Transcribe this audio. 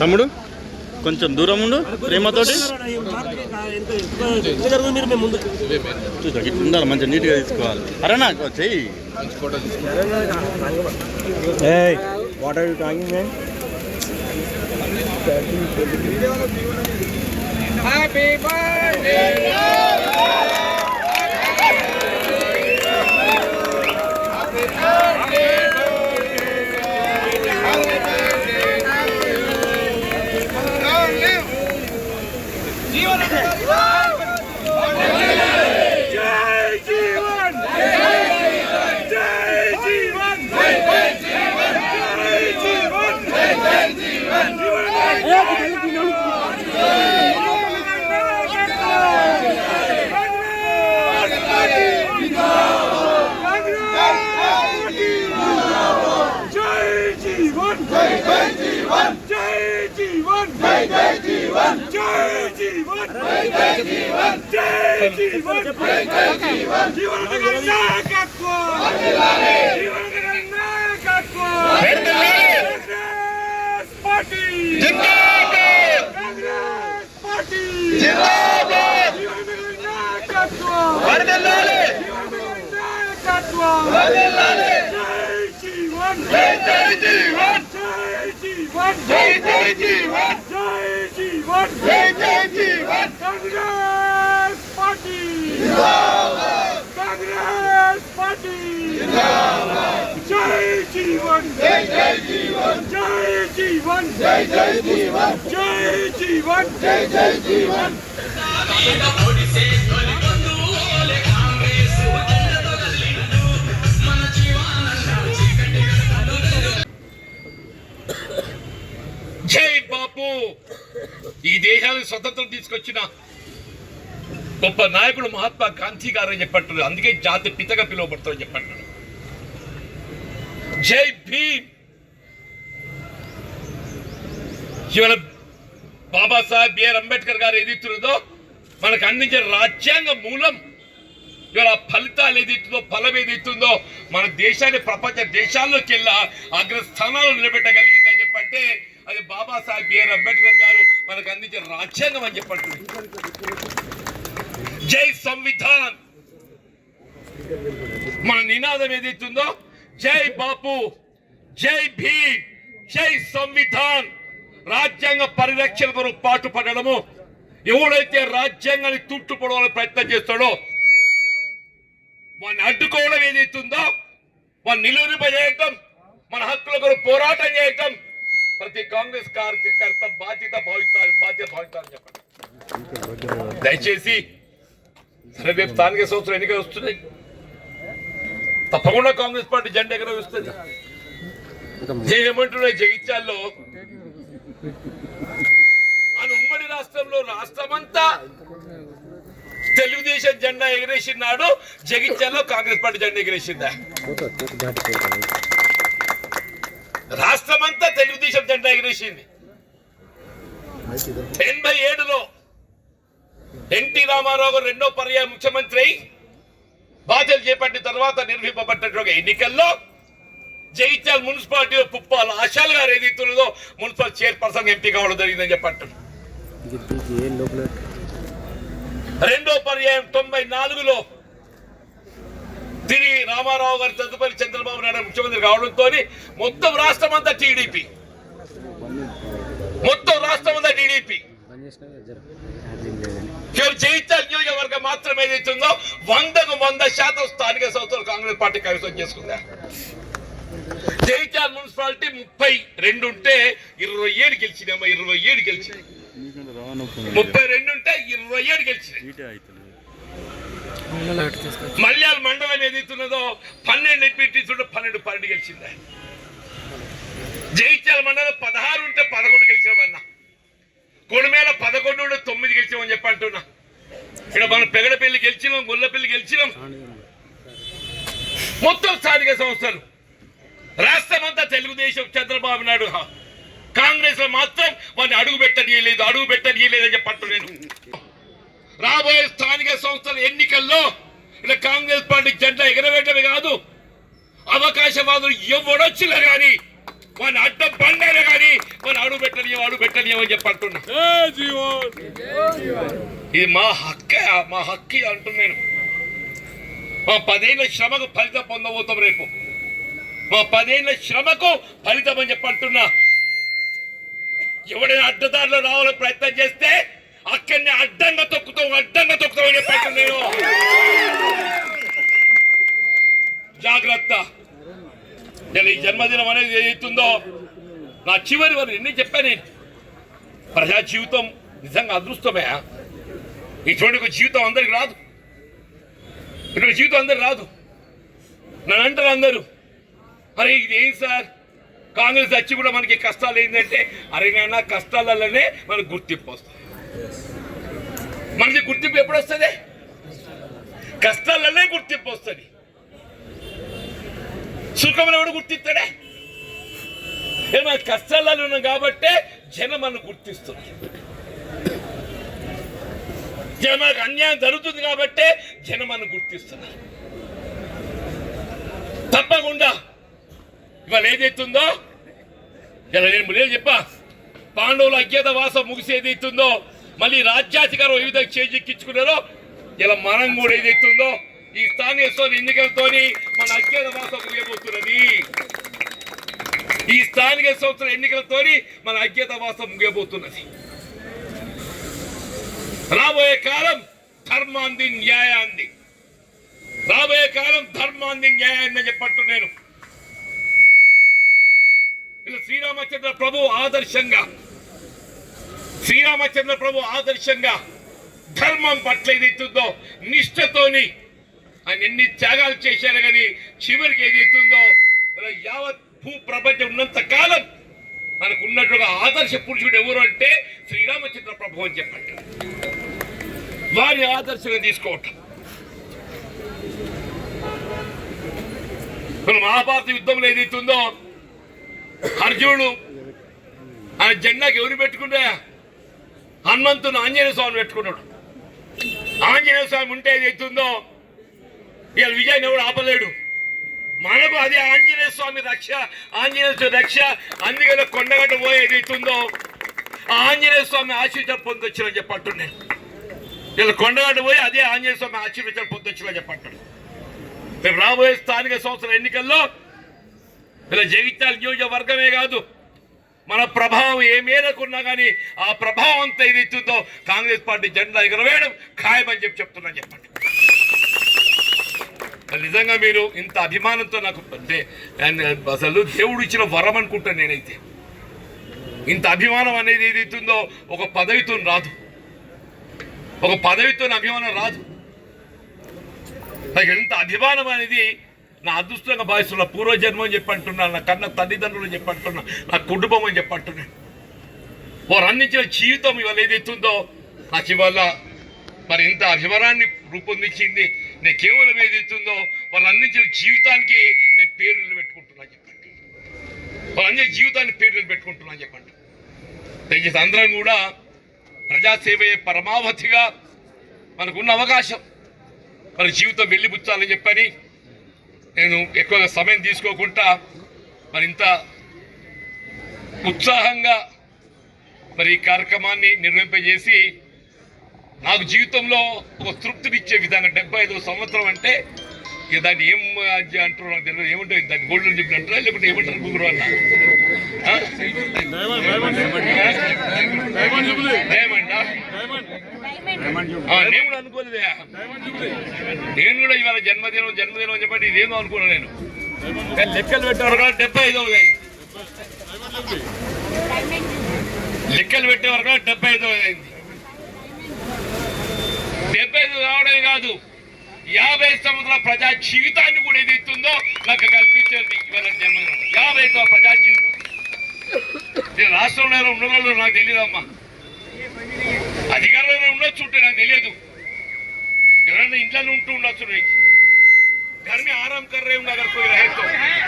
తమ్ముడు కొంచెం దూరం ఉండు ప్రేమతోటి చూసా ఇట్లా ఉండాలి మంచిగా నీట్గా తీసుకోవాలి. అరే నాకు చెయ్యి what are you talking man? Happy birthday Jai Bapu. ఈ దేశానికి స్వతంత్రం తీసుకొచ్చిన గొప్ప నాయకుడు మహాత్మా గాంధీ గారు అని చెప్పంటారు. అందుకే జాతి పితగా పిలువబడతారని చెప్పంటారు. జై భీమ్. ఇవాళ బాబాసాహెబ్ బిఆర్ అంబేద్కర్ గారు ఏదైతున్నదో మనకు అందించిన రాజ్యాంగ మూలం ఇవాళ ఫలితాలు ఏదైతుందో ఫలం ఏదైతుందో మన దేశాన్ని ప్రపంచ దేశాల్లోకి వెళ్ళా అగ్రస్థానాలు నిలబెట్టగలిగిందని చెప్పంటే అది బాబాసాహెబ్ బిఆర్ అంబేద్కర్ గారు మనకు అందించిన రాజ్యాంగం అని చెప్పండి. జై సంవిధాన్. మన నినాదం ఏదైతుందో జై బాపు, జై భీమ్, జై సంవిధాన్. రాజ్యాంగ పరిరక్షణ కొరకు పాటుపడము. ఎవడైతే రాజ్యాంగాన్ని తుట్టుపడవాలని ప్రయత్నం చేస్తాడో వాడిని అడ్డుకోవడం ఏదైతుందో వాడిని నిలువరింపజేయటం, మన హక్కుల కొరకు పోరాటం చేయటం ప్రతి కాంగ్రెస్ కార్యకర్త బాధ్యత భావిస్తారని చెప్పండి. దయచేసి సరే రేపు స్థానిక సంస్థలు ఎన్నికలు వస్తున్నాయి. తప్పకుండా కాంగ్రెస్ పార్టీ జెండా ఎగరవేస్తుంది. ఏమంటున్నాయి జగిత్యాల్లో అని ఉమ్మడి రాష్ట్రంలో రాష్ట్రమంతా తెలుగుదేశం జెండా ఎగరేసినాడు. జగిత్యాల్లో కాంగ్రెస్ పార్టీ జెండా ఎగరేసిందా? రాష్ట్రమంతా తెలుగుదేశం జెండా ఎగరేసింది. 87లో ఎన్టీ రామారావు గారు రెండో పర్యాయ ముఖ్యమంత్రి బాధ్యతలు చేపట్టిన తర్వాత నిర్వహింపబడ్డ ఎన్నికల్లో జగిత్యాల మున్సిపాలిటీలో పుప్పాల ఆశాలు గారు ఏదైతున్నదో మున్సిపల్ చైర్పర్సన్ ఎంపీ కావడం జరిగిందని చెప్పంటారు. రెండో పర్యాయం 94లో తిరిగి రామారావు గారు తదుపరి చంద్రబాబు నాయుడు ముఖ్యమంత్రి కావడంతో మొత్తం రాష్ట్రం అంతా టీడీపీ. జగిత్యాల నియోజకవర్గం మాత్రం ఏదైతుందో 100% స్థానిక సంస్థలు కాంగ్రెస్ పార్టీ కైవసం చేసుకుందా. జగిత్యాల మున్సిపాలిటీ 32 ఉంటే 27 గెలిచినామో 27 గెలిచినాయి. 32 ఉంటే 27 గెలిచినాయి. మల్యాల మండలం ఏదైతున్నదో 12 ఎంపీటీస్ 12 గెలిచిందా. జగిత్యాల మండలం 16 ఉంటే 11 గెలిచామన్నా. కొడుమేల 11 ఉంటే 9 గెలిచామని చెప్పి అంటున్నా. ఇక్కడ మనం పెగడపల్లి గెలిచినాం, గొల్లపల్లి గెలిచినాం. మొత్తం స్థానిక సంస్థలు రాష్ట్రం అంతా తెలుగుదేశం చంద్రబాబు నాయుడు. కాంగ్రెస్ లో మాత్రం వాడిని అడుగు పెట్టనీయలేదని చెప్పట్టు. నేను రాబోయే స్థానిక సంస్థల ఎన్నికల్లో ఇలా కాంగ్రెస్ పార్టీ జెండా ఎగరవేయటమే కాదు, అవకాశవాదులు ఎవడొచ్చినా కానీ మన అడ్డం బండైనా కానీ మన అడుగు పెట్టనియమని చెప్పి అంటున్నా. ఇది మా హక్కే అంటున్నాను. మా 10 ఏళ్ళ శ్రమకు ఫలితం పొందబోతాం రేపు. మా 10 ఏళ్ళ శ్రమకు ఫలితం అని చెప్పి అంటున్నా. ఎవడైనా అడ్డదారిలో రావాలని ప్రయత్నం చేస్తే అక్కడిని అడ్డంగా తొక్కుతాం అని చెప్పి అంటున్నాను. జాగ్రత్త. ఈ జన్మదినం అనేది ఏదైతుందో నా చివరి వరకు ఎన్ని చెప్పాను నేను. ప్రజా జీవితం నిజంగా అదృష్టమే. ఇటువంటి ఒక జీవితం అందరికి రాదు. ఇటువంటి జీవితం అందరికి రాదు. నన్ను అంటారు అందరూ, అరే ఇది ఏం సార్ కాంగ్రెస్ వచ్చి కూడా మనకి కష్టాలు ఏంటంటే, అరే నాన్న కష్టాలలోనే మనకు గుర్తింపు వస్తుంది. మనకి గుర్తింపు ఎప్పుడు వస్తుంది? కష్టాలనే గుర్తింపు వస్తుంది. సుఖంలో ఎవడు గుర్తిస్తాడే? మన కష్టాలలో ఉన్నాం కాబట్టే జనం మనం గుర్తిస్తుంది. జనం మనకు అన్యాయం జరుగుతుంది కాబట్టే జనం మనం గుర్తిస్తున్నారు. తప్పకుండా ఇవాళ ఏదైతుందో ఇలా నేను ముందే చెప్పా, పాండవుల అజ్ఞాతవాసం ముగిసి ఏదైతుందో మళ్ళీ రాజ్యాధికారం ఏ విధంగా చేజిక్కించుకున్నారో ఇలా మనం కూడా ఏదైతుందో ఈ స్థానిక సంస్థల ఎన్నికలతో మన అజ్ఞాతవాసం ముగియబోతున్నది. ఈ స్థానిక సంస్థల ఎన్నికలతో మన అజ్ఞాతవాసం ముగియబోతున్నది. రాబోయే కాలం ధర్మాంది న్యాయాంది, రాబోయే కాలం ధర్మాంది న్యాయాన్ని చెప్పట్టు నేను. శ్రీరామచంద్ర ప్రభు ఆదర్శంగా ధర్మం పట్ల ఏదైతుందో నిష్ఠతోని ఆయన ఎన్ని త్యాగాలు చేశారు కానీ చివరికి ఏదైతుందో యావత్ భూ ప్రపంచం ఉన్నంత కాలం మనకు ఉన్నట్టుగా ఆదర్శ పురుషుడు ఎవరు అంటే శ్రీరామచంద్ర ప్రభు అని చెప్పండి. వారి ఆదర్శంగా తీసుకోవటం. మహాభారత యుద్ధంలో ఏదైతుందో అర్జునుడు ఆయన జెండాకి ఎవరు పెట్టుకుంటే హనుమంతుని ఆంజనేయ స్వామిని పెట్టుకున్నాడు. ఆంజనేయ స్వామి ఉంటే ఏదైతుందో ఇవాళ విజయాన్ని ఎవడు ఆపలేడు. మనకు అదే ఆంజనేయ స్వామి రక్ష, అందుకని కొండగట్ట పోయి ఏదైతుందో ఆ ఆంజనేయ స్వామి ఆశీర్వాదం పొందొచ్చిన చెప్పంటున్నాను. ఇలా కొండగట్ట పోయి అదే ఆంజనేయ స్వామి ఆశీర్వాదం పొందొచ్చిన చెప్పంటున్నాను. రేపు రాబోయే స్థానిక సంస్థల ఎన్నికల్లో ఇలా జగిత్యాల నియోజకవర్గమే కాదు, మన ప్రభావం ఏ మేరకున్నా కానీ ఆ ప్రభావం అంతా ఏదైతుందో కాంగ్రెస్ పార్టీ జెండా ఎగరవేయడం ఖాయమని చెప్తున్నా చెప్పండి. నిజంగా మీరు ఇంత అభిమానంతో నాకు అంటే అసలు దేవుడు ఇచ్చిన వరం అనుకుంటాను నేనైతే. ఇంత అభిమానం అనేది ఏదైతుందో ఒక పదవితో రాదు, ఒక పదవితో అభిమానం రాదు. నాకు ఎంత అభిమానం అనేది నా అదృష్టంగా భావిస్తున్నా. పూర్వజన్మ అని చెప్పంటున్నాను, నా కన్న తల్లిదండ్రులు అని చెప్పంటున్నా, నా కుటుంబం అని చెప్పంటున్నాను. వారు అందించిన జీవితం ఇవాళ ఏదైతుందో నాకు ఇవాళ మరి ఇంత అభిమానాన్ని రూపొందించింది. నేను కేవలం ఏదైతుందో వాళ్ళు అందించిన జీవితానికి నేను పేరు నిలబెట్టుకుంటున్నా చెప్పండి. వాళ్ళు అందించిన జీవితాన్ని పేరు నిలబెట్టుకుంటున్నా చెప్పండి. దయచేసి అందరం కూడా ప్రజాసేవే పరమావధిగా మనకున్న అవకాశం మన జీవితం వెళ్ళిపుచ్చాలని చెప్పని నేను ఎక్కువగా సమయం తీసుకోకుండా మరి ఇంత ఉత్సాహంగా మరి ఈ కార్యక్రమాన్ని నిర్వహింపజేసి నాకు జీవితంలో ఒక తృప్తినిచ్చే విధంగా 75వ సంవత్సరం అంటే ఇక దాన్ని ఏం అంటారు నాకు తెలియదు. ఏమంటారు దాన్ని గోల్డెన్ జూబ్లీ అంటారా లేకుంటే ఏమంటారు ముగ్గురు అన్న నేను కూడా అనుకోలేదే. నేను కూడా ఇవాళ జన్మదినం అని చెప్పండి ఇదేమో అనుకున్నాను నేను. లెక్కలు పెట్టేవారు కూడా 75వ అయింది. లెక్కలు పెట్టేవారు కూడా 75వ అయింది. 75 రావడమే కాదు 50 సంవత్సరాల ప్రజా జీవితాన్ని కూడా ఏదైతుందో నాకు కల్పించేది ఇవాళ జన్మదినం. 50వ ప్రజా జీవితం. నేను రాష్ట్రంలో ఉన్న వాళ్ళు నాకు తెలియదమ్మా, అధికారంలో ఉండొచ్చు ఉంటే నాకు తెలియదు, ఎవరైనా ఇంట్లో ఉంటూ ఉండొచ్చు. घर में आराम कर रहे होंगे अगर कोई रहे तो